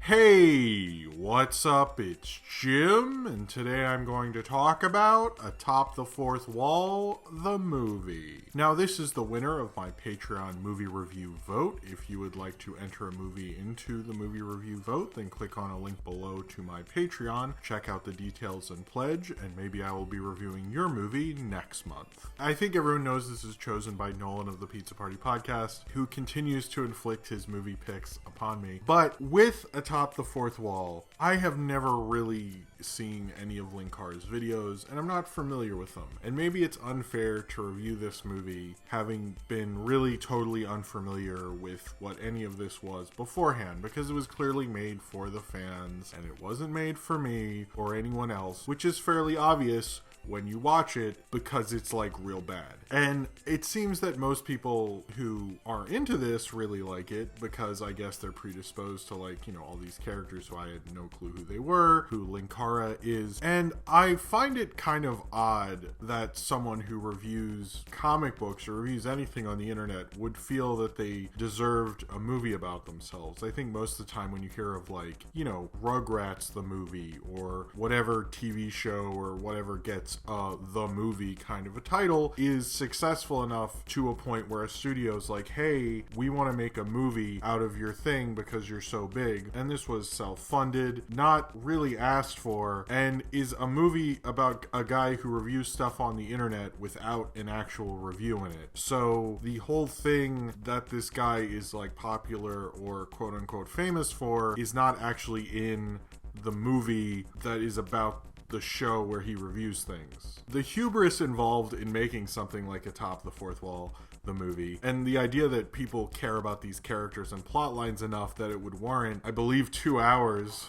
Hey, what's up? It's Jim, and today I'm going to talk about Atop the Fourth Wall, the movie. Now, this is the winner of my Patreon movie review vote. If you would like to enter a movie into the movie review vote, then click on a link below to my Patreon, check out the details and pledge, and maybe I will be reviewing your movie next month. I think everyone knows this is chosen by Nolan of the Pizza Party podcast, who continues to inflict his movie picks upon me. But with Atop the Fourth Wall, I have never really seen any of Linkara's videos, and I'm not familiar with them. And maybe it's unfair to review this movie having been really totally unfamiliar with what any of this was beforehand, because it was clearly made for the fans, and it wasn't made for me or anyone else, which is fairly obvious when you watch it because it's like real bad. And it seems that most people who are into this really like it because I guess they're predisposed to all these characters who I had no clue who they were, who Linkara is. And I find it kind of odd that someone who reviews comic books or reviews anything on the internet would feel that they deserved a movie about themselves. I think most of the time when you hear of Rugrats the movie or whatever TV show or whatever gets the movie kind of a title is successful enough to a point where a studio's like, hey, we want to make a movie out of your thing because you're so big. And this was self-funded, not really asked for, and is a movie about a guy who reviews stuff on the internet without an actual review in it. So the whole thing that this guy is popular or quote unquote famous for is not actually in the movie that is about the show where he reviews things. The hubris involved in making something like Atop the Fourth Wall, the movie, and the idea that people care about these characters and plot lines enough that it would warrant, I believe, 2 hours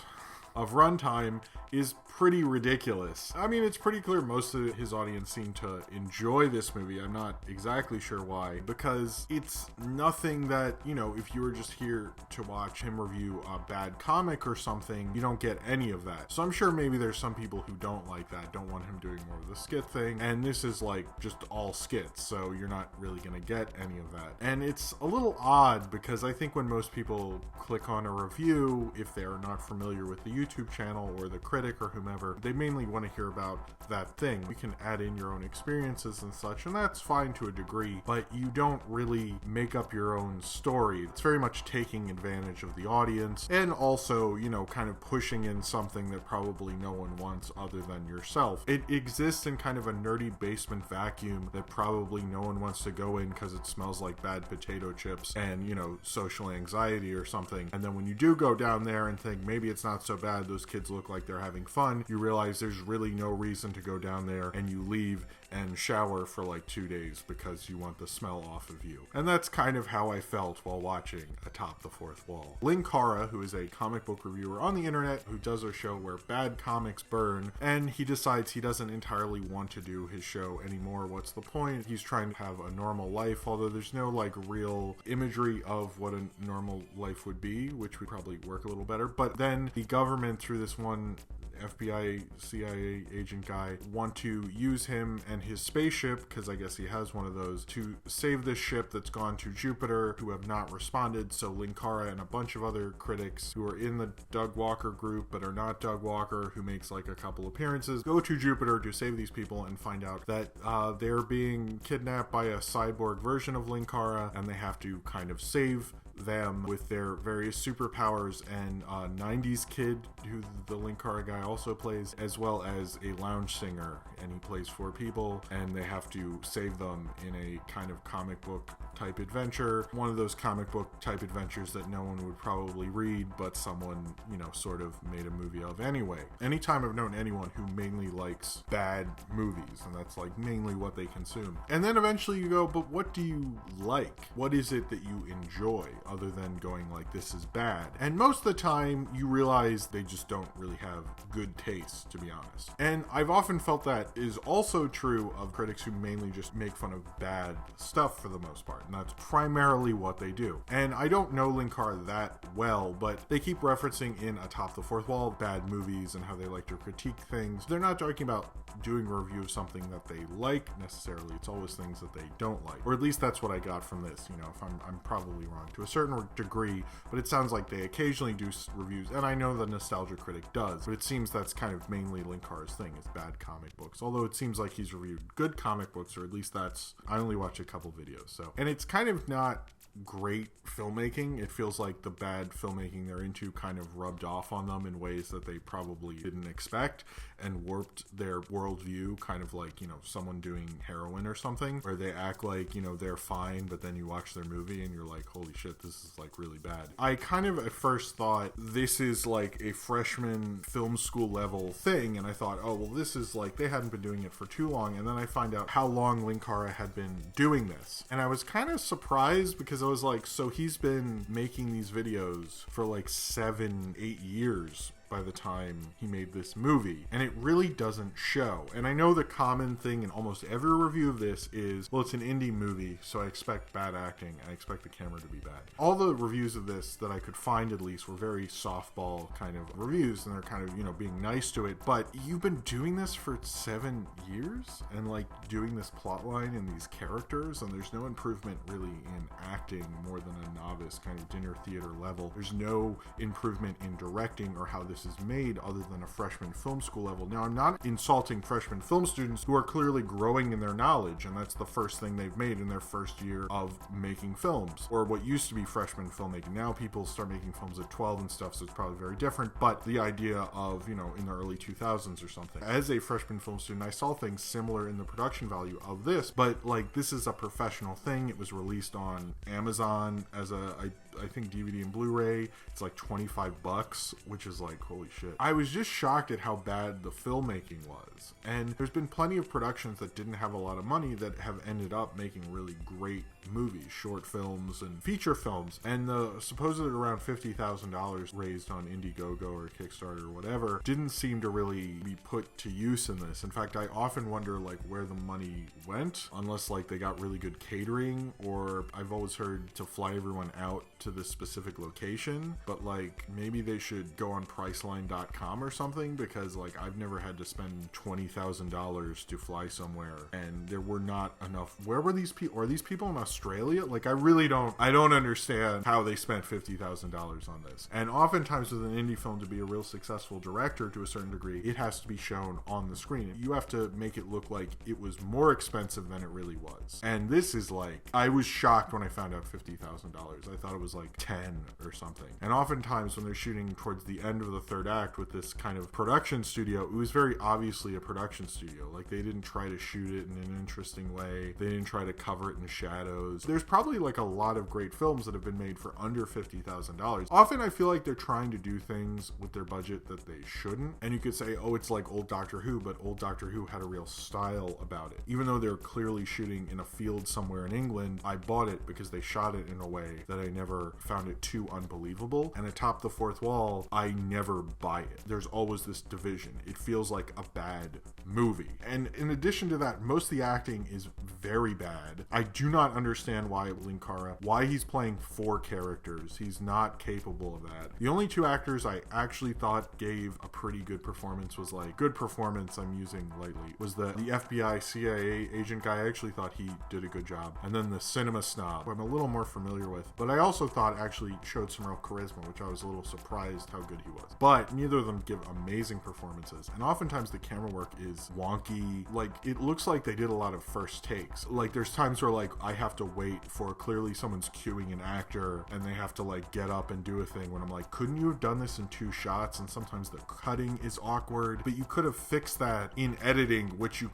of runtime is pretty ridiculous. I mean, it's pretty clear most of his audience seem to enjoy this movie. I'm not exactly sure why, because it's nothing that, if you were just here to watch him review a bad comic or something, you don't get any of that. So I'm sure maybe there's some people who don't like that, don't want him doing more of the skit thing, and this is just all skits, so you're not really gonna get any of that. And it's a little odd because I think when most people click on a review, if they are not familiar with the YouTube channel or the critic or whomever, they mainly want to hear about that thing. You can add in your own experiences and such, and that's fine to a degree, but you don't really make up your own story. It's very much taking advantage of the audience and also, kind of pushing in something that probably no one wants other than yourself. It exists in kind of a nerdy basement vacuum that probably no one wants to go in because it smells like bad potato chips and, social anxiety or something. And then when you do go down there and think maybe it's not so bad, those kids look like they're having fun, you realize there's really no reason to go down there, and you leave and shower for 2 days because you want the smell off of you. And that's kind of how I felt while watching Atop the Fourth Wall. Linkara, who is a comic book reviewer on the internet who does a show where bad comics burn, and he decides he doesn't entirely want to do his show anymore. What's the point? He's trying to have a normal life, although there's no real imagery of what a normal life would be, which would probably work a little better. But then the government, through this one FBI, CIA agent guy, want to use him and his spaceship, because I guess he has one of those, to save this ship that's gone to Jupiter, who have not responded. So Linkara and a bunch of other critics who are in the Doug Walker group but are not Doug Walker, who makes a couple appearances, go to Jupiter to save these people and find out that they're being kidnapped by a cyborg version of Linkara, and they have to kind of save them with their various superpowers. And a 90s kid who the Linkara guy also plays, as well as a lounge singer, and he plays 4 people, and they have to save them in a kind of comic book type adventure. One of those comic book type adventures that no one would probably read, but someone, sort of made a movie of anyway. Anytime I've known anyone who mainly likes bad movies, and that's mainly what they consume. And then eventually you go, but what do you like? What is it that you enjoy other than going this is bad? And most of the time you realize they just don't really have good taste, to be honest. And I've often felt that is also true of critics who mainly just make fun of bad stuff for the most part, and that's primarily what they do. And I don't know Linkara that well, but they keep referencing in Atop the Fourth Wall bad movies and how they like to critique things. They're not talking about doing a review of something that they like necessarily. It's always things that they don't like, or at least that's what I got from this. If I'm probably wrong to a certain certain degree, but it sounds like they occasionally do reviews, and I know the Nostalgia Critic does, but it seems that's kind of mainly Linkara's thing, is bad comic books. Although it seems like he's reviewed good comic books, or at least I only watched a couple videos, so. And it's kind of not great filmmaking. It feels like the bad filmmaking they're into kind of rubbed off on them in ways that they probably didn't expect and warped their worldview, kind of like, you know, someone doing heroin or something, where they act like, you know, they're fine, but then you watch their movie and you're like, holy shit, this is like really bad. I kind of at first thought this is like a freshman film school level thing, and I thought, oh, well, this is like, they hadn't been doing it for too long, and then I find out how long Linkara had been doing this. And I was kind of surprised because I was like, so he's been making these videos for like 7-8 years by the time he made this movie, and it really doesn't show. And I know the common thing in almost every review of this is, well, it's an indie movie, so I expect bad acting, I expect the camera to be bad. All the reviews of this that I could find, at least, were very softball kind of reviews, and they're kind of, you know, being nice to it. But you've been doing this for 7 years, and like doing this plot line and these characters, and there's no improvement really in acting more than a novice kind of dinner theater level. There's no improvement in directing or how this is made other than a freshman film school level. Now, I'm not insulting freshman film students who are clearly growing in their knowledge, and that's the first thing they've made in their first year of making films, or what used to be freshman filmmaking. Now people start making films at 12 and stuff, so it's probably very different, but the idea of, you know, in the early 2000s or something. As a freshman film student, I saw things similar in the production value of this, but like, this is a professional thing. It was released on Amazon as I think DVD and Blu-ray. It's like $25, which is like, holy shit. I was just shocked at how bad the filmmaking was. And there's been plenty of productions that didn't have a lot of money that have ended up making really great movies, short films and feature films. And the supposedly around $50,000 raised on Indiegogo or Kickstarter or whatever didn't seem to really be put to use in this. In fact, I often wonder like where the money went, unless like they got really good catering, or I've always heard to fly everyone out to this specific location, but like maybe they should go on Priceline.com or something, because like I've never had to spend $20,000 to fly somewhere, and there were not enough. Where were these people? Are these people in Australia? Like I don't understand how they spent $50,000 on this. And oftentimes with an indie film to be a real successful director to a certain degree, it has to be shown on the screen. You have to make it look like it was more expensive than it really was. And this is like, I was shocked when I found out $50,000. I thought it was like 10 or something. And oftentimes when they're shooting towards the end of the third act with this kind of production studio, it was very obviously a production studio. Like they didn't try to shoot it in an interesting way. They didn't try to cover it in shadows. There's probably like a lot of great films that have been made for under $50,000. Often I feel like they're trying to do things with their budget that they shouldn't. And you could say, oh, it's like old Doctor Who, but old Doctor Who had a real style about it. Even though they're clearly shooting in a field somewhere in England, I bought it because they shot it in a way that I never found it too unbelievable. And Atop the Fourth Wall, I never buy it. There's always this division. It feels like a bad movie. And in addition to that, most of the acting is very bad. I do not understand why he's playing 4 characters. He's not capable of that. The only 2 actors I actually thought gave a pretty good performance was like, good performance I'm using lightly, was the FBI CIA agent guy. I actually thought he did a good job. And then the cinema snob, who I'm a little more familiar with, but I also thought actually showed some real charisma, which I was a little surprised how good he was. But neither of them give amazing performances. And oftentimes the camera work is wonky. Like it looks like they did a lot of first takes. Like there's times where like I have to wait for clearly someone's cueing an actor and they have to like get up and do a thing when I'm like, couldn't you have done this in 2 shots? And sometimes the cutting is awkward, but you could have fixed that in editing, which you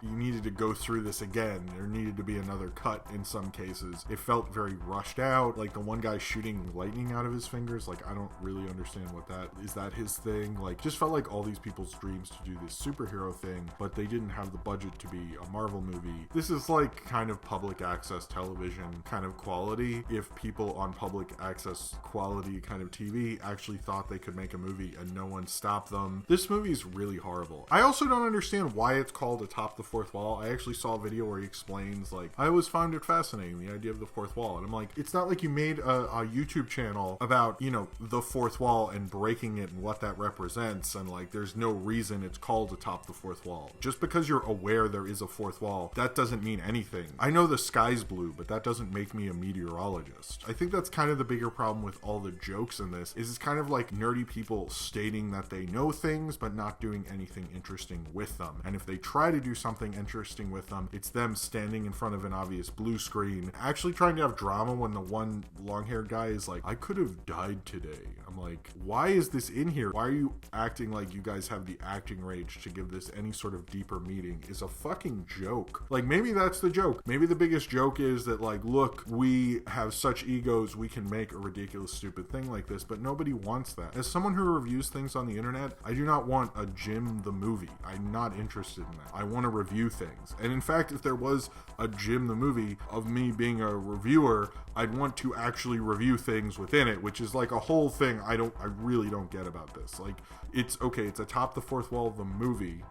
needed to go through this again. There needed to be another cut in some cases. It felt very rushed out. Like the one guy shooting lightning out of his fingers, like I don't really understand what that is. That his thing? Like just felt like all these people's dreams to do this superhero thing, but they didn't have the budget to be a Marvel movie. This is like kind of public access television kind of quality. If people on public access quality kind of TV actually thought they could make a movie and no one stopped them. This movie is really horrible. I also don't understand why it's called Atop the Fourth Wall. I actually saw a video where he explains like, I always found it fascinating, the idea of the fourth wall. And I'm like, it's not like you made made a YouTube channel about, you know, the fourth wall and breaking it and what that represents, and like there's no reason it's called Atop the Fourth Wall. Just because you're aware there is a fourth wall, that doesn't mean anything. I know the sky's blue, but that doesn't make me a meteorologist. I think that's kind of the bigger problem with all the jokes in this, is it's kind of like nerdy people stating that they know things but not doing anything interesting with them. And if they try to do something interesting with them, it's them standing in front of an obvious blue screen, actually trying to have drama when the one long-haired guy is like, I could have died today. I'm like, why is this in here? Why are you acting like you guys have the acting range to give this any sort of deeper meaning? Is a fucking joke. Like, maybe that's the joke. Maybe the biggest joke is that, like, look, we have such egos, we can make a ridiculous, stupid thing like this, but nobody wants that. As someone who reviews things on the internet, I do not want a Jim the movie. I'm not interested in that. I want to review things. And in fact, if there was a Jim the movie of me being a reviewer, I'd want to actually review things within it, which is like a whole thing I really don't get about this. Like, it's okay, it's Atop the Fourth Wall, the movie,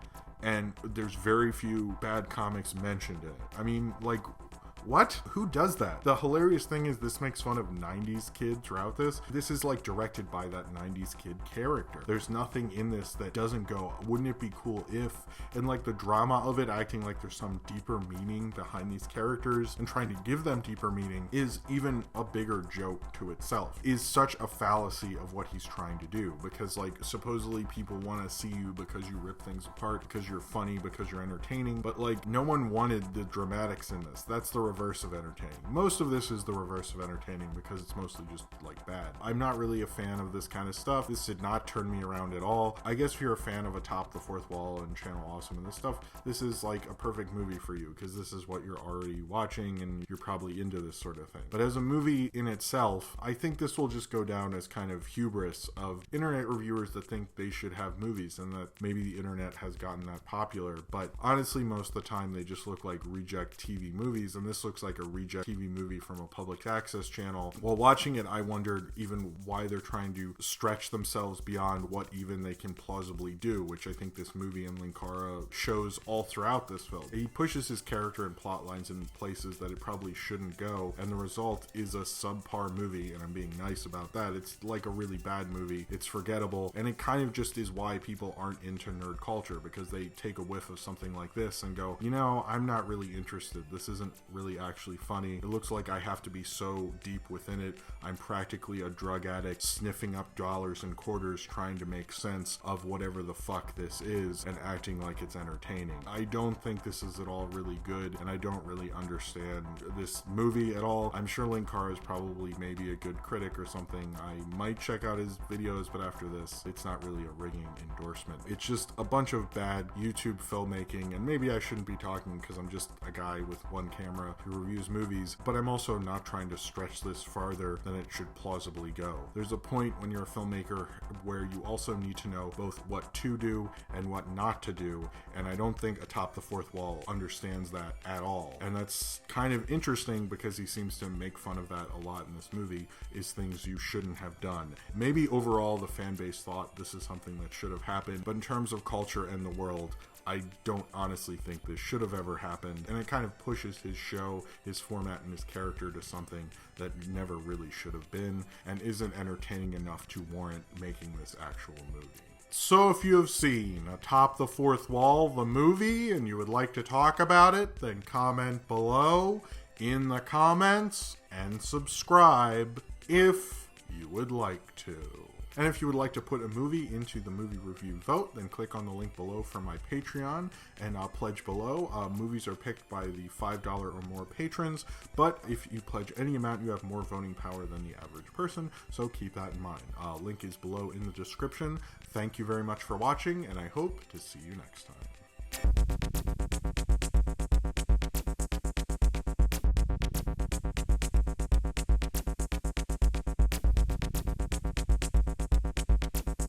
and there's very few bad comics mentioned in it. I mean, like, what? Who does that? The hilarious thing is this makes fun of 90s kid throughout this. This is like directed by that 90s kid character. There's nothing in this that doesn't go, wouldn't it be cool if, and like the drama of it, acting like there's some deeper meaning behind these characters and trying to give them deeper meaning, is even a bigger joke to itself. Is such a fallacy of what he's trying to do, because like supposedly people want to see you because you rip things apart, because you're funny, because you're entertaining, but like no one wanted the dramatics in this. That's the reverse of entertaining. Most of this is the reverse of entertaining because it's mostly just like bad. I'm not really a fan of this kind of stuff. This did not turn me around at all. I guess if you're a fan of Atop the Fourth Wall and Channel Awesome and this stuff, this is like a perfect movie for you because this is what you're already watching and you're probably into this sort of thing. But as a movie in itself, I think this will just go down as kind of hubris of internet reviewers that think they should have movies and that maybe the internet has gotten that popular. But honestly, most of the time they just look like reject TV movies, and this looks like a reject TV movie from a public access channel. While watching it, I wondered even why they're trying to stretch themselves beyond what even they can plausibly do, which I think this movie and Linkara shows all throughout this film. He pushes his character and plot lines in places that it probably shouldn't go, and the result is a subpar movie, and I'm being nice about that. It's like a really bad movie. It's forgettable, and it kind of just is why people aren't into nerd culture, because they take a whiff of something like this and go, you know, I'm not really interested. This isn't really actually funny. It looks like I have to be so deep within it. I'm practically a drug addict sniffing up dollars and quarters trying to make sense of whatever the fuck this is and acting like it's entertaining. I don't think this is at all really good, and I don't really understand this movie at all. I'm sure Linkara is probably maybe a good critic or something. I might check out his videos, but after this, it's not really a ringing endorsement. It's just a bunch of bad YouTube filmmaking, and maybe I shouldn't be talking because I'm just a guy with one camera who reviews movies, but I'm also not trying to stretch this farther than it should plausibly go. There's a point when you're a filmmaker where you also need to know both what to do and what not to do, and I don't think Atop the Fourth Wall understands that at all. And that's kind of interesting because he seems to make fun of that a lot in this movie, is things you shouldn't have done. Maybe overall the fan base thought this is something that should have happened, but in terms of culture and the world, I don't honestly think this should have ever happened, and it kind of pushes his show, his format, and his character to something that never really should have been, and isn't entertaining enough to warrant making this actual movie. So if you have seen Atop the Fourth Wall, the movie, and you would like to talk about it, then comment below in the comments and subscribe if you would like to. And if you would like to put a movie into the movie review vote, then click on the link below for my Patreon and pledge below. Movies are picked by the $5 or more patrons, but if you pledge any amount, you have more voting power than the average person, so keep that in mind. Link is below in the description. Thank you very much for watching, and I hope to see you next time.